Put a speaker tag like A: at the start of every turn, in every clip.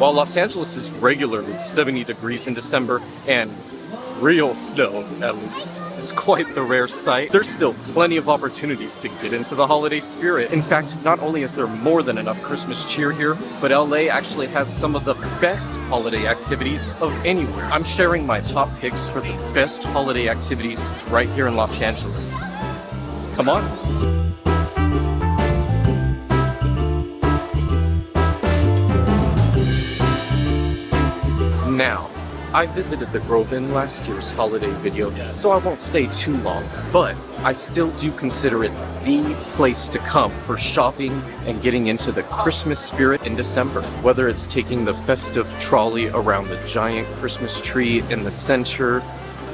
A: While Los Angeles is regularly 70 degrees in December and real snow, at least, is quite the rare sight, there's still plenty of opportunities to get into the holiday spirit. In fact, not only is there more than enough Christmas cheer here, but LA actually has some of the best holiday activities of anywhere. I'm sharing my top picks for the best holiday activities right here in Los Angeles. Come on. Now, I visited the Grove in last year's holiday video, so I won't stay too long, but I still do consider it the place to come for shopping and getting into the Christmas spirit in December. Whether it's taking the festive trolley around the giant Christmas tree in the center,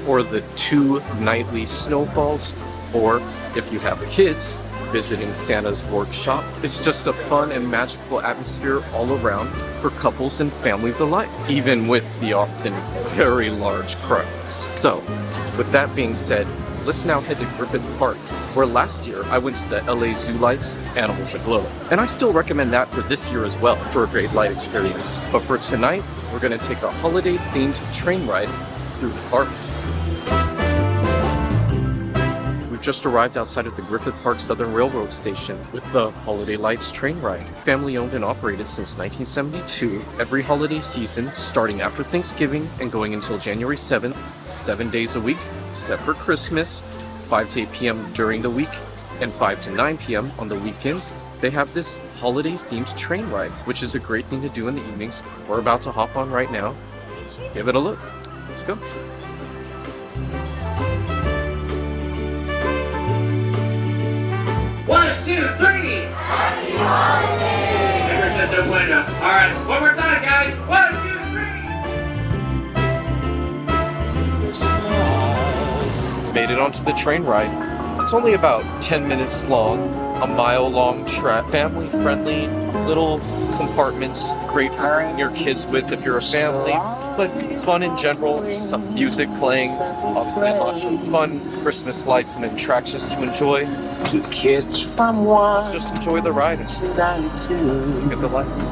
A: or the 2 nightly snowfalls, or if you have kids, visiting Santa's workshop. It's just a fun and magical atmosphere all around for couples and families alike, even with the often very large crowds. So, with that being said, let's now head to Griffith Park, where last year I went to the LA Zoo Lights Animals Aglow. And I still recommend that for this year as well, for a great light experience. But for tonight, we're going to take a holiday-themed train ride through the park. We've just arrived outside of the Griffith Park Southern Railroad Station with the Holiday Lights train ride. Family owned and operated since 1972, every holiday season, starting after Thanksgiving and going until January 7th, 7 days a week, except for Christmas, 5 to 8 p.m. during the week, and 5 to 9 p.m. on the weekends. They have this holiday-themed train ride, which is a great thing to do in the evenings. We're about to hop on right now. Give it a look. Let's go.
B: One, two, three! Happy holidays! Fingers at the window. All right, one more time, guys. 1, 2, 3!
A: Made it onto the train ride. It's only about 10 minutes long, a mile-long track. Family-friendly little compartments, great for bringing your kids with if you're a family, but fun in general, some music playing, obviously lots of fun Christmas lights and attractions to enjoy. Let's just enjoy the ride. Look at the lights.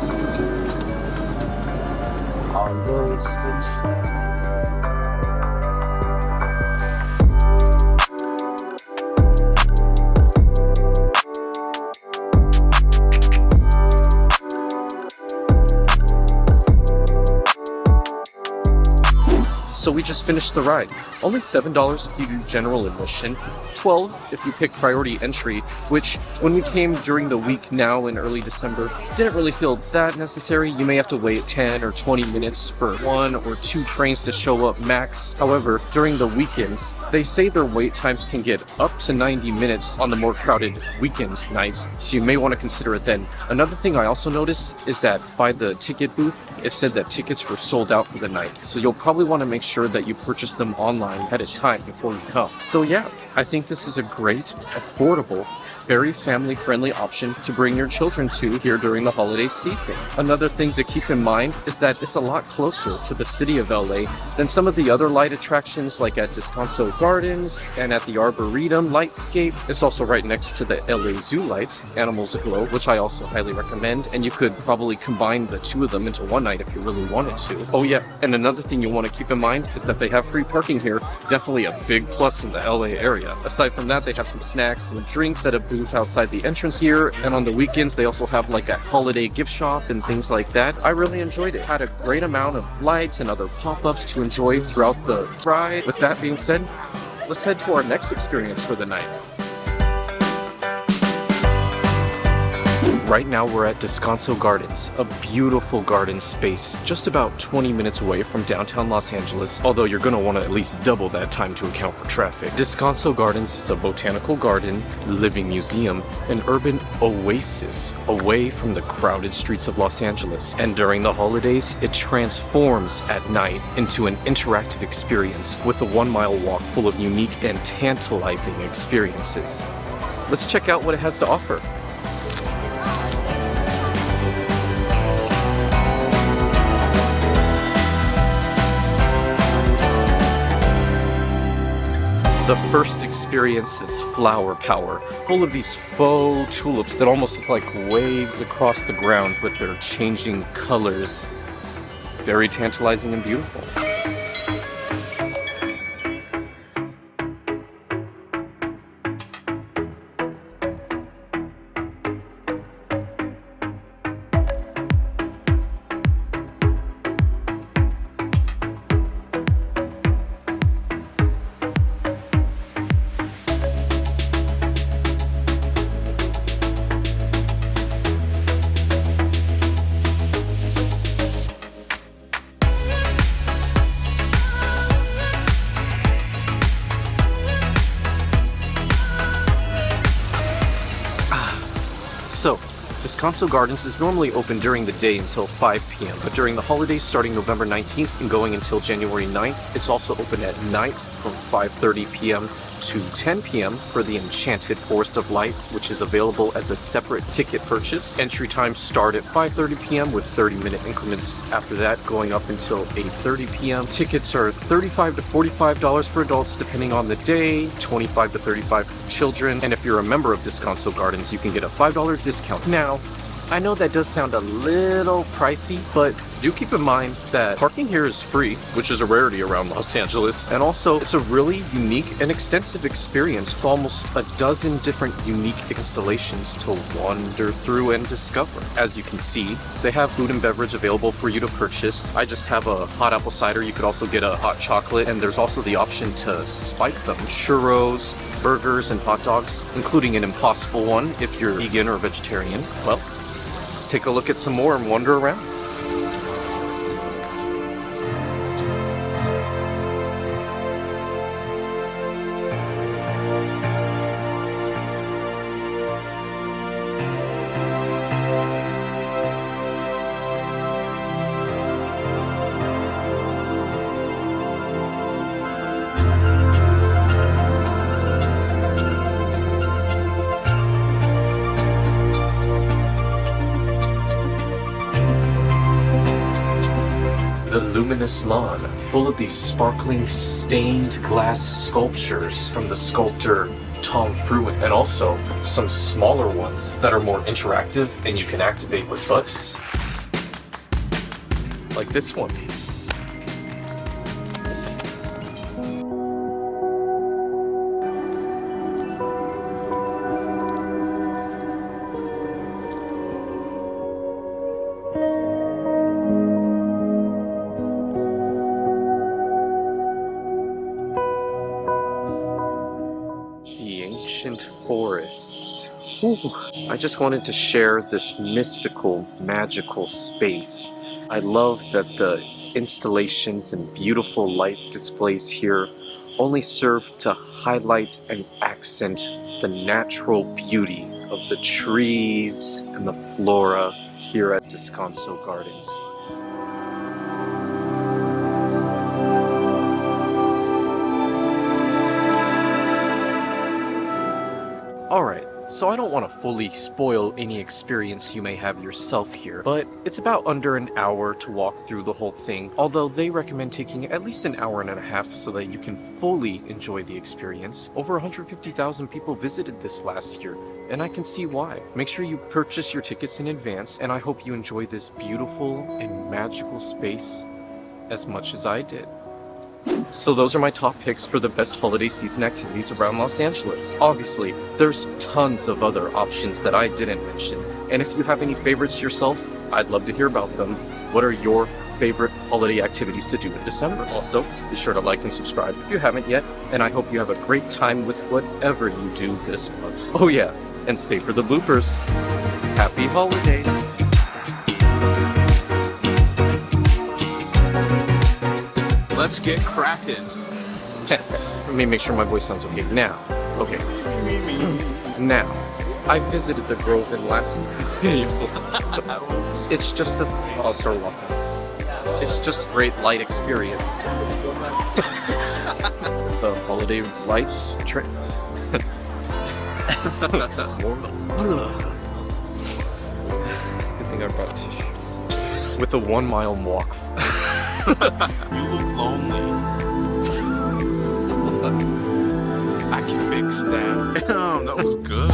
A: So we just finished the ride. Only $7 if you do general admission, $12 if you pick priority entry, which when we came during the week now in early December, didn't really feel that necessary. You may have to wait 10 or 20 minutes for 1 or 2 trains to show up max. However, during the weekends, they say their wait times can get up to 90 minutes on the more crowded weekend nights, so you may want to consider it then. Another thing I also noticed is that by the ticket booth, it said that tickets were sold out for the night, so you'll probably want to make sure that you purchase them online ahead of time before you come. So yeah, I think this is a great, affordable, very family-friendly option to bring your children to here during the holiday season. Another thing to keep in mind is that it's a lot closer to the city of LA than some of the other light attractions like at Descanso Gardens and at the Arboretum Lightscape. It's also right next to the LA Zoo Lights, Animals Aglow, which I also highly recommend, and you could probably combine the 2 of them into one night if you really wanted to. Oh yeah, and another thing you want to keep in mind is that they have free parking here, definitely a big plus in the LA area. Aside from that, they have some snacks and drinks at a booth outside the entrance here, and on the weekends they also have like a holiday gift shop and things like that. I really enjoyed it. Had a great amount of lights and other pop-ups to enjoy throughout the ride. With that being said, let's head to our next experience for the night. Right now we're at Descanso Gardens, a beautiful garden space just about 20 minutes away from downtown Los Angeles, although you're going to want to at least double that time to account for traffic. Descanso Gardens is a botanical garden, living museum, an urban oasis away from the crowded streets of Los Angeles. And during the holidays, it transforms at night into an interactive experience with a 1-mile walk full of unique and tantalizing experiences. Let's check out what it has to offer. The first experience is Flower Power, full of these faux tulips that almost look like waves across the ground with their changing colors. very tantalizing and beautiful. So, Descanso Gardens is normally open during the day until 5 p.m., but during the holidays starting November 19th and going until January 9th, it's also open at night from 5:30 p.m. to 10 p.m. for the Enchanted Forest of Lights, which is available as a separate ticket purchase. Entry times start at 5:30 p.m. with 30-minute increments after that, going up until 8:30 p.m. Tickets are $35 to $45 for adults depending on the day, $25 to $35 for children, and if you're a member of Descanso Gardens, you can get a $5 discount. Now, I know that does sound a little pricey, but do keep in mind that parking here is free, which is a rarity around Los Angeles, and also it's a really unique and extensive experience with almost a dozen different unique installations to wander through and discover. As you can see, they have food and beverage available for you to purchase. I just have a hot apple cider. You could also get a hot chocolate, and there's also the option to spike them. Churros, burgers, and hot dogs, including an impossible one if you're vegan or vegetarian. Well, let's take a look at some more and wander around. The luminous lawn, full of these sparkling stained glass sculptures from the sculptor Tom Fruin, and also some smaller ones that are more interactive and you can activate with buttons. Like this one. Ancient forest. Ooh, I just wanted to share this mystical, magical space. I love that the installations and beautiful light displays here only serve to highlight and accent the natural beauty of the trees and the flora here at Descanso Gardens. Alright, so I don't want to fully spoil any experience you may have yourself here, but it's about under an hour to walk through the whole thing, although they recommend taking at least an hour and a half so that you can fully enjoy the experience. Over 150,000 people visited this last year, and I can see why. Make sure you purchase your tickets in advance, and I hope you enjoy this beautiful and magical space as much as I did. So those are my top picks for the best holiday season activities around Los Angeles. Obviously, there's tons of other options that I didn't mention, and if you have any favorites yourself, I'd love to hear about them. What are your favorite holiday activities to do in December? Also, be sure to like and subscribe if you haven't yet, and I hope you have a great time with whatever you do this month. Oh yeah, and stay for the bloopers. Happy holidays!
C: Let's get cracking.
A: Let me make sure my voice sounds okay. Now, okay. Now, I visited the Grove in last week. It's just a... Oh, sorry, it's just a great light experience. The holiday lights... I think I brought tissues. With a 1 mile walk.
C: You look lonely. I can fix that. Damn, that was good.